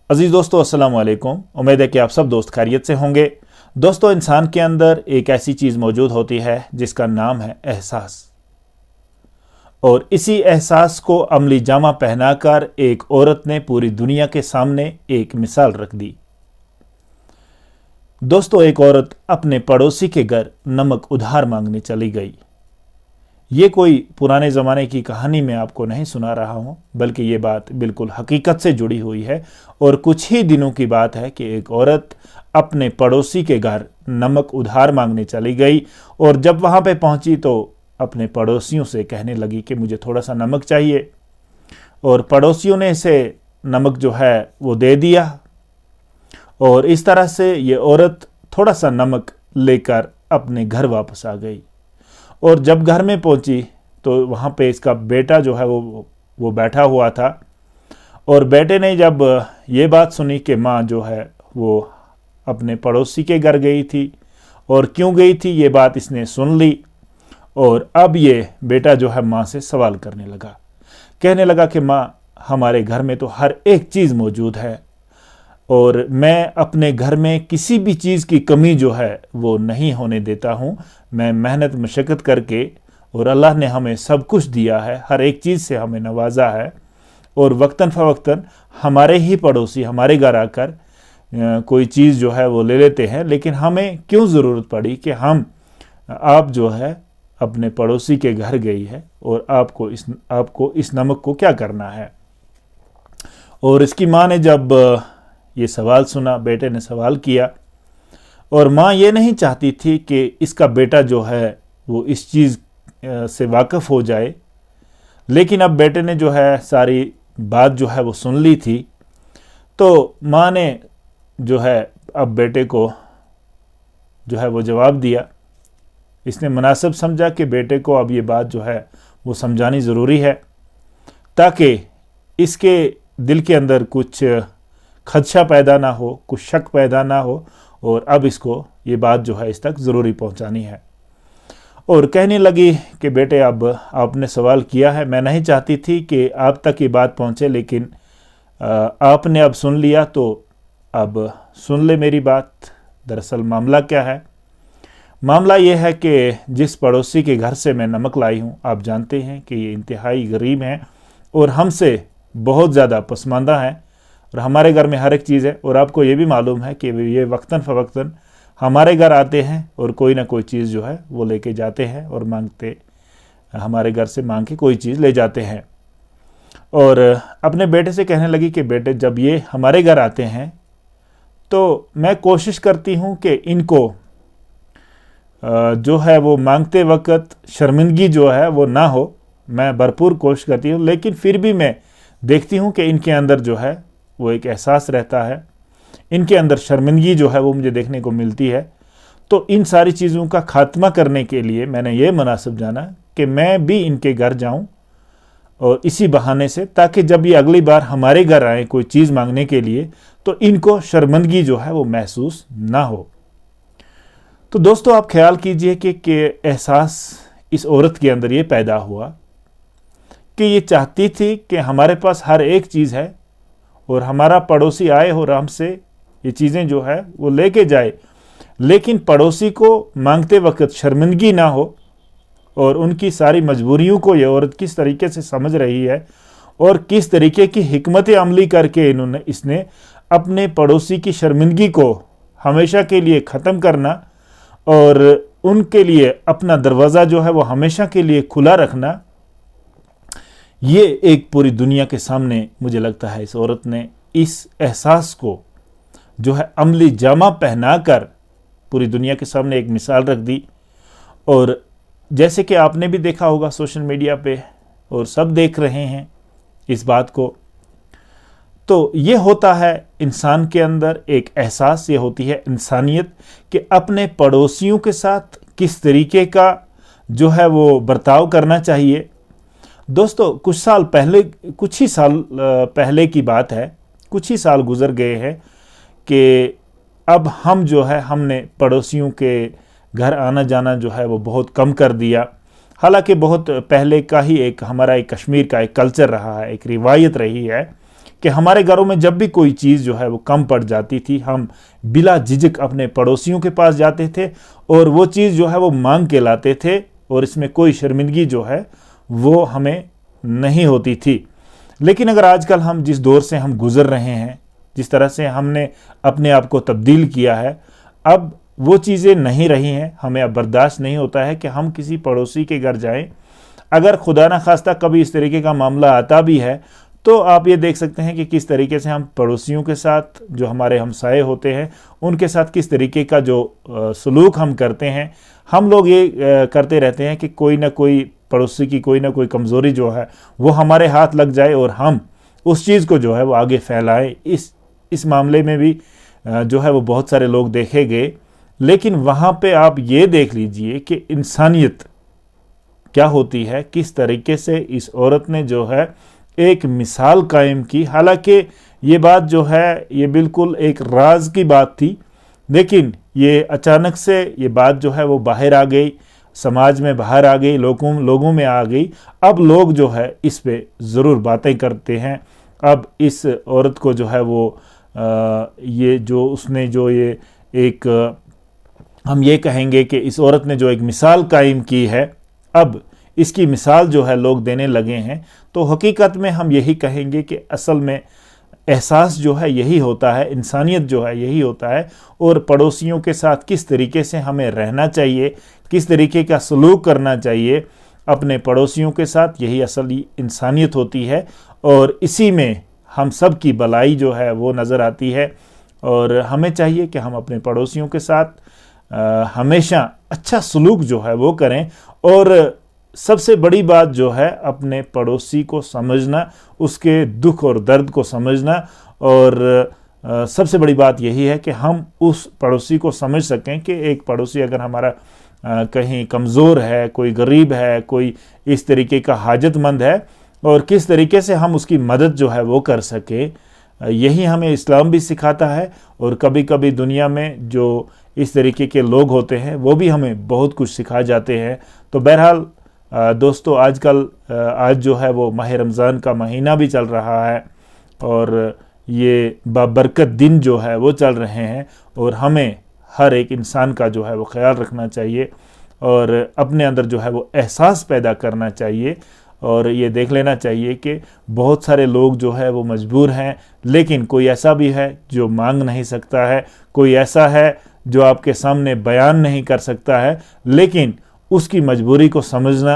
अजीज दोस्तों, अस्सलाम वालेकुम। उम्मीद है कि आप सब दोस्त खैरियत से होंगे। दोस्तों, इंसान के अंदर एक ऐसी चीज़ मौजूद होती है जिसका नाम है एहसास, और इसी एहसास को अमली जामा पहनाकर एक औरत ने पूरी दुनिया के सामने एक मिसाल रख दी। दोस्तों, एक औरत अपने पड़ोसी के घर नमक उधार मांगने चली गई। ये कोई पुराने ज़माने की कहानी मैं आपको नहीं सुना रहा हूँ, बल्कि ये बात बिल्कुल हकीकत से जुड़ी हुई है। और कुछ ही दिनों की बात है कि एक औरत अपने पड़ोसी के घर नमक उधार मांगने चली गई, और जब वहाँ पे पहुँची तो अपने पड़ोसियों से कहने लगी कि मुझे थोड़ा सा नमक चाहिए। और पड़ोसियों ने इसे नमक जो है वो दे दिया, और इस तरह से ये औरत थोड़ा सा नमक लेकर अपने घर वापस आ गई। और जब घर में पहुंची तो वहाँ पे इसका बेटा जो है वो बैठा हुआ था। और बेटे ने जब ये बात सुनी कि माँ जो है वो अपने पड़ोसी के घर गई थी, और क्यों गई थी ये बात इसने सुन ली। और अब ये बेटा जो है माँ से सवाल करने लगा, कहने लगा कि माँ, हमारे घर में तो हर एक चीज़ मौजूद है, और मैं अपने घर में किसी भी चीज़ की कमी जो है वो नहीं होने देता हूँ। मैं मेहनत मशक्क़त करके, और अल्लाह ने हमें सब कुछ दिया है, हर एक चीज़ से हमें नवाजा है। और वक्तन फ़वक्तन हमारे ही पड़ोसी हमारे घर आकर कोई चीज़ जो है वो ले लेते हैं, लेकिन हमें क्यों ज़रूरत पड़ी कि आप जो है अपने पड़ोसी के घर गई है, और आपको इस नमक को क्या करना है। और इसकी माँ ने जब ये सवाल सुना, बेटे ने सवाल किया, और माँ ये नहीं चाहती थी कि इसका बेटा जो है वो इस चीज़ से वाकिफ़ हो जाए। लेकिन अब बेटे ने जो है सारी बात जो है वो सुन ली थी, तो माँ ने जो है अब बेटे को जो है वो जवाब दिया। इसने मुनासिब समझा कि बेटे को अब ये बात जो है वो समझानी ज़रूरी है, ताकि इसके दिल के अंदर कुछ खदशा पैदा ना हो, कुछ शक पैदा ना हो, और अब इसको ये बात जो है इस तक ज़रूरी पहुंचानी है। और कहने लगी कि बेटे, अब आपने सवाल किया है, मैं नहीं चाहती थी कि आप तक ये बात पहुंचे, लेकिन आपने अब सुन लिया, तो अब सुन ले मेरी बात। दरअसल मामला क्या है? मामला ये है कि जिस पड़ोसी के घर से मैं नमक लाई हूँ, आप जानते हैं कि ये इंतहाई गरीब हैं और हमसे बहुत ज़्यादा पसमानदा हैं, और हमारे घर में हर एक चीज़ है। और आपको ये भी मालूम है कि ये वक्तन फ़वक्तन हमारे घर आते हैं और कोई ना कोई चीज़ जो है वो लेके जाते हैं, और हमारे घर से मांग के कोई चीज़ ले जाते हैं। और अपने बेटे से कहने लगी कि बेटे, जब ये हमारे घर आते हैं तो मैं कोशिश करती हूँ कि इनको जो है वो मांगते वक्त शर्मिंदगी जो है वो ना हो। मैं भरपूर कोशिश करती हूँ, लेकिन फिर भी मैं देखती हूँ कि इनके अंदर जो है वो एक एहसास रहता है, इनके अंदर शर्मिंदगी जो है वो मुझे देखने को मिलती है। तो इन सारी चीज़ों का खात्मा करने के लिए मैंने ये मुनासिब जाना कि मैं भी इनके घर जाऊं, और इसी बहाने से, ताकि जब ये अगली बार हमारे घर आए कोई चीज़ मांगने के लिए, तो इनको शर्मिंदगी जो है वो महसूस ना हो। तो दोस्तों, आप ख्याल कीजिए कि एहसास इस औरत के अंदर ये पैदा हुआ कि ये चाहती थी कि हमारे पास हर एक चीज़ है, और हमारा पड़ोसी आए और हमसे ये चीज़ें जो है वो लेके जाए, लेकिन पड़ोसी को मांगते वक्त शर्मिंदगी ना हो। और उनकी सारी मजबूरियों को ये औरत किस तरीके से समझ रही है, और किस तरीके की हिकमत अमली करके इसने अपने पड़ोसी की शर्मिंदगी को हमेशा के लिए ख़त्म करना, और उनके लिए अपना दरवाज़ा जो है वो हमेशा के लिए खुला रखना, ये एक पूरी दुनिया के सामने मुझे लगता है इस औरत ने इस एहसास को जो है अमली जामा पहनाकर पूरी दुनिया के सामने एक मिसाल रख दी। और जैसे कि आपने भी देखा होगा सोशल मीडिया पे, और सब देख रहे हैं इस बात को, तो ये होता है इंसान के अंदर एक एहसास, ये होती है इंसानियत कि अपने पड़ोसियों के साथ किस तरीके का जो है वो बर्ताव करना चाहिए। दोस्तों, कुछ ही साल पहले की बात है, कुछ ही साल गुजर गए हैं कि अब हम जो है हमने पड़ोसियों के घर आना जाना जो है वो बहुत कम कर दिया। हालांकि बहुत पहले का ही हमारा एक कश्मीर का एक कल्चर रहा है, एक रिवायत रही है कि हमारे घरों में जब भी कोई चीज़ जो है वो कम पड़ जाती थी, हम बिला झिझक अपने पड़ोसियों के पास जाते थे और वो चीज़ जो है वो मांग के लाते थे, और इसमें कोई शर्मिंदगी जो है वो हमें नहीं होती थी। लेकिन अगर आजकल हम जिस दौर से हम गुजर रहे हैं, जिस तरह से हमने अपने आप को तब्दील किया है, अब वो चीज़ें नहीं रही हैं। हमें अब बर्दाश्त नहीं होता है कि हम किसी पड़ोसी के घर जाएं। अगर खुदा न खास्ता कभी इस तरीके का मामला आता भी है तो आप ये देख सकते हैं कि किस तरीके से हम पड़ोसियों के साथ, जो हमारे हमसाए होते हैं, उनके साथ किस तरीके का जो सलूक हम करते हैं। हम लोग ये करते रहते हैं कि कोई ना कोई पड़ोसी की कोई ना कोई कमज़ोरी जो है वो हमारे हाथ लग जाए और हम उस चीज़ को जो है वो आगे फैलाएं। इस मामले में भी जो है वो बहुत सारे लोग देखे गए। लेकिन वहाँ पे आप ये देख लीजिए कि इंसानियत क्या होती है, किस तरीके से इस औरत ने जो है एक मिसाल कायम की। हालांकि ये बात जो है ये बिल्कुल एक राज की बात थी, लेकिन ये अचानक से ये बात जो है वो बाहर आ गई, समाज में बाहर आ गई, लोगों में आ गई। अब लोग जो है इस पे ज़रूर बातें करते हैं। अब इस औरत को जो है वो ये जो उसने जो ये एक हम ये कहेंगे कि इस औरत ने जो एक मिसाल कायम की है, अब इसकी मिसाल जो है लोग देने लगे हैं। तो हकीकत में हम यही कहेंगे कि असल में एहसास जो है यही होता है, इंसानियत जो है यही होता है। और पड़ोसियों के साथ किस तरीके से हमें रहना चाहिए, किस तरीके का सलूक करना चाहिए अपने पड़ोसियों के साथ, यही असली इंसानियत होती है। और इसी में हम सब की भलाई जो है वो नज़र आती है। और हमें चाहिए कि हम अपने पड़ोसियों के साथ हमेशा अच्छा सलूक जो है वो करें। और सबसे बड़ी बात जो है अपने पड़ोसी को समझना, उसके दुख और दर्द को समझना। और सबसे बड़ी बात यही है कि हम उस पड़ोसी को समझ सकें कि एक पड़ोसी अगर हमारा कहीं कमज़ोर है, कोई गरीब है, कोई इस तरीके का हाजतमंद है, और किस तरीके से हम उसकी मदद जो है वो कर सके। यही हमें इस्लाम भी सिखाता है। और कभी कभी दुनिया में जो इस तरीके के लोग होते हैं वो भी हमें बहुत कुछ सिखा जाते हैं। तो बहरहाल दोस्तों, आज जो है वो माह रमज़ान का महीना भी चल रहा है और ये बाबरकत दिन जो है वो चल रहे हैं। और हमें हर एक इंसान का जो है वो ख्याल रखना चाहिए और अपने अंदर जो है वो एहसास पैदा करना चाहिए। और ये देख लेना चाहिए कि बहुत सारे लोग जो है वो मजबूर हैं, लेकिन कोई ऐसा भी है जो मांग नहीं सकता है, कोई ऐसा है जो आपके सामने बयान नहीं कर सकता है। लेकिन उसकी मजबूरी को समझना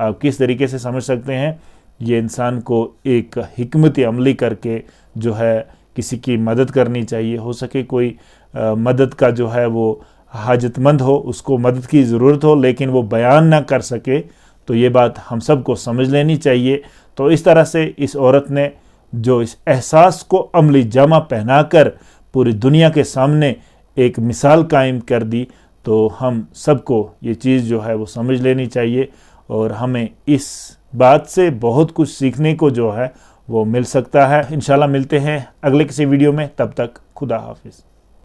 आप किस तरीके से समझ सकते हैं, ये इंसान को एक हिकमत अमली करके जो है किसी की मदद करनी चाहिए। हो सके कोई मदद का जो है वो हाजतमंद हो, उसको मदद की ज़रूरत हो, लेकिन वो बयान ना कर सके, तो ये बात हम सब को समझ लेनी चाहिए। तो इस तरह से इस औरत ने जो इस एहसास को अमली जामा पहनाकर पूरी दुनिया के सामने एक मिसाल कायम कर दी, तो हम सबको ये चीज़ जो है वो समझ लेनी चाहिए। और हमें इस बात से बहुत कुछ सीखने को जो है वो मिल सकता है। इंशाल्लाह मिलते हैं अगले किसी वीडियो में, तब तक खुदा हाफिज़।